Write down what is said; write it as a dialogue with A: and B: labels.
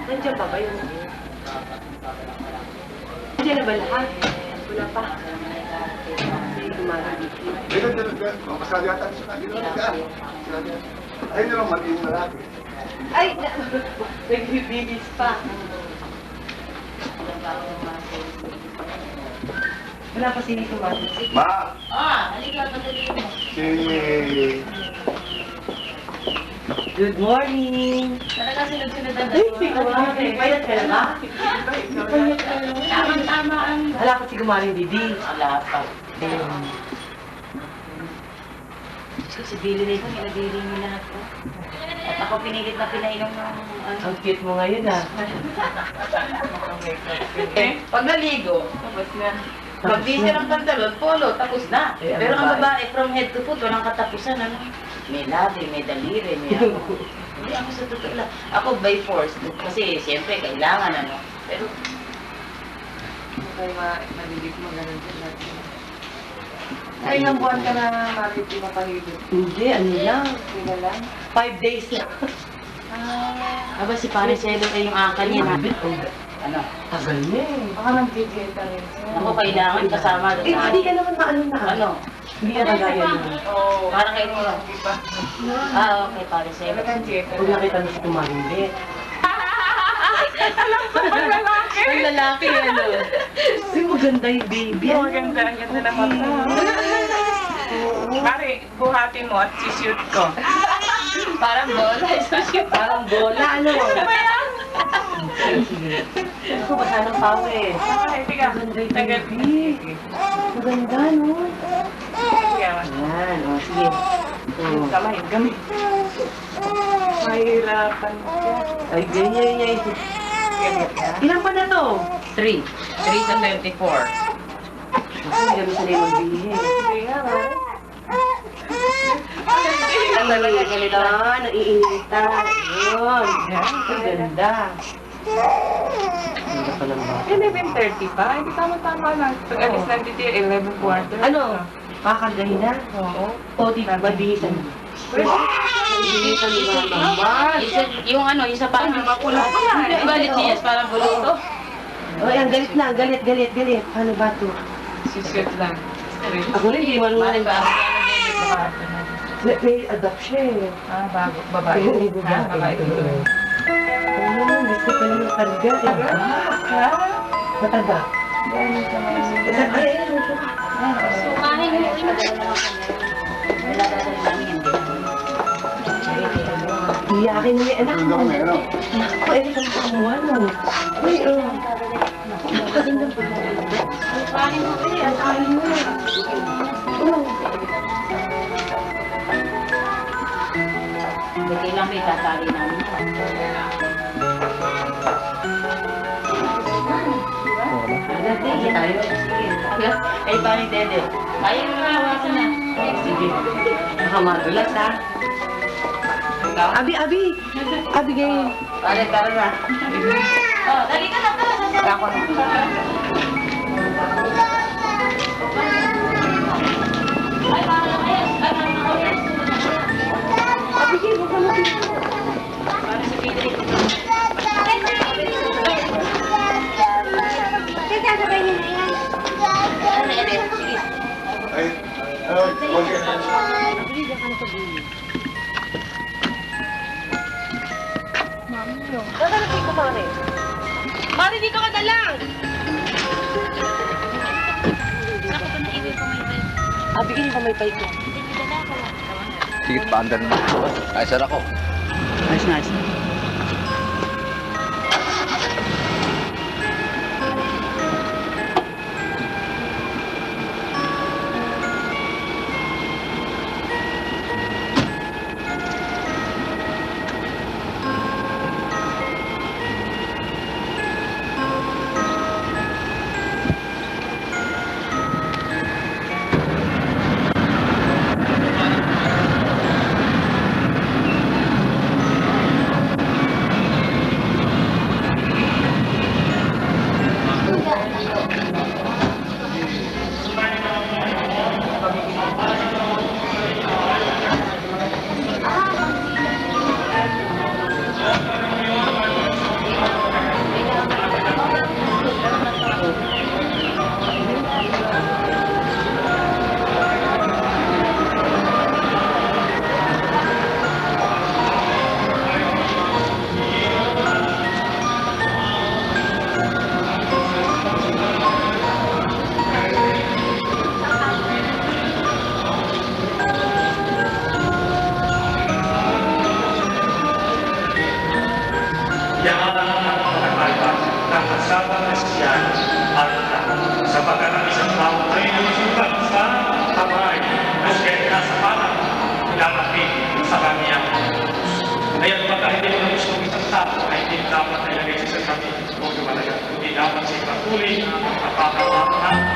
A: Nandiyan pa ba yun? Nandiyan na ba lahat? Wala pa. Hindi kumarami.
B: Kasali yata sa kanila. Ayun na lang, maging malaki.
A: Ay! Nagbibihis pa. Wala pa sini kumarami.
B: Ma!
C: Halika, madali mo.
B: Si...
A: Good morning!
C: Talaga sunod-sunod na
A: Ay, si Kumaring. Payat ka na ba?
C: Tama-tama ang...
A: Wala ka si Kumaring Didi.
C: Wala pa. Si Billy na ito, nilabili niyo lahat ko. At ako pinilit na pinainom ng...
A: Ang cute mo ngayon ah.
C: Pag naligo, tapos na. Magbisi ng pantalon, polo, tapos na.
A: Eh, ang
C: Pero ang
A: babae.
C: babae, from head to foot, walang katapusan, ano? May labi, may daliri, may ako. Hindi ako sa totoo lang. Ako by force, kasi siyempre kailangan, ano? Pero
A: Kaya malibig mo ganun din natin.
C: Ay, ilang buwan ka
A: na marit di mapahigit? Hindi, ano lang. Sila lang. 5 days lang.
C: aba si Pare Celo ay yung akal niya. Ano?
A: Tagal na eh.
D: Baka nag-video ka rin.
C: Ako kailangan kasama.
A: Eh, hindi ka naman maano na.
C: Ano?
A: Hindi ka kagaya nun.
D: Oo.
C: Para kay mo. Okay, Pare Celo.
D: Talagang Jeff.
A: Huwag nakita mo si Kumaring Bet.
D: Ang lalaki.
A: Ang lalaki, ano? Ay, maganda yung baby.
D: Oo, ganda. Ang ganda ng mata. Pare, buhatin mo at sishoot ko.
C: Parang bola.
A: Parang bola, ano?
D: Ano ba yan?
A: Sige. Ako, basa ng pawis.
D: Ay, tiga.
A: Maganda yung
D: Tagal.
A: baby. Maganda, no?
D: Yan.
A: Ayan, o, sige. Oh.
D: Kamay, kamay. Mahirapan siya.
A: Ay, ganyan, ganyan.
D: Ganyan ka.
A: Ilan pa na to?
C: 3. 3 sa 24.
A: Ako, hindi kami sanay magbihis.
D: Hindi nga, pare.
A: Ang talaga ganito, naiinitan. Yun. Ang ganda. Ganda pa lang ba?
D: 11:30 pa. Hindi tama-tama lang. Pag alis lang dito, 11 quarter.
A: Ano? Kakagahin na?
D: Oo.
A: O, di ba, bihisan mo? Bihisan mo na naman.
C: Yung ano, yung sa parang
D: Mapula-pula.
C: Hindi, balit niya, parang buluto.
A: O, yan, galit na. Galit, galit, galit. Paano ba to?
D: Sishoot lang.
A: Ako rin, hindi man
C: Mali ba?
A: May adopt siya eh.
D: Ah, bago. Babae.
A: Oo,
D: Ha, babae.
A: Ano, gusto ko lang karga.
D: Ha?
A: Mataga.
D: Ganun ka man.
A: Ay, ay,
C: Sukahin mo. Wala dadalhin namin yan.
A: iyakin mo yung anak mo. Anak ko, eh, kang kamuha no. Uy, oh.
C: Sukahin mo.
A: Asahin mo. Oh.
C: Hindi lang may tatali namin.
A: Sige tayo.
C: Ay, paano yung dede? Kaya mo na, wasan na.
A: Sige. Baka madulas ha. Abi, Abi. Abigail.
C: Pare, tara na. Oh, dali ka na pala.
D: Ako na.
C: Ay, para na kayo. Ay, para na kayo.
A: Abigail, huwag ka natin.
C: Para sa Pidri. Ano yan eh? Sige.
B: Ay, huwag ka.
A: Dadalhin ko, Mare. Mare, dito ka na lang.
C: Ako pa na iwi pa may bay.
A: Abigail, yung pamaypay ko.
E: Sige, paandar mo. Ay, sir ako.
C: Nice, nice.
F: Yaman ang pagkakaiba ng kasama Kristiyan at sapagkat ang isang tao ay nasusukat sa kamay at kaya nasa parang ilapatid sa kanyang kaya baka hindi mo gusto ng isang tao ay hindi dapat nilagay sa kami o lumalaga. Hindi dapat siya patuloy ang kapakamahan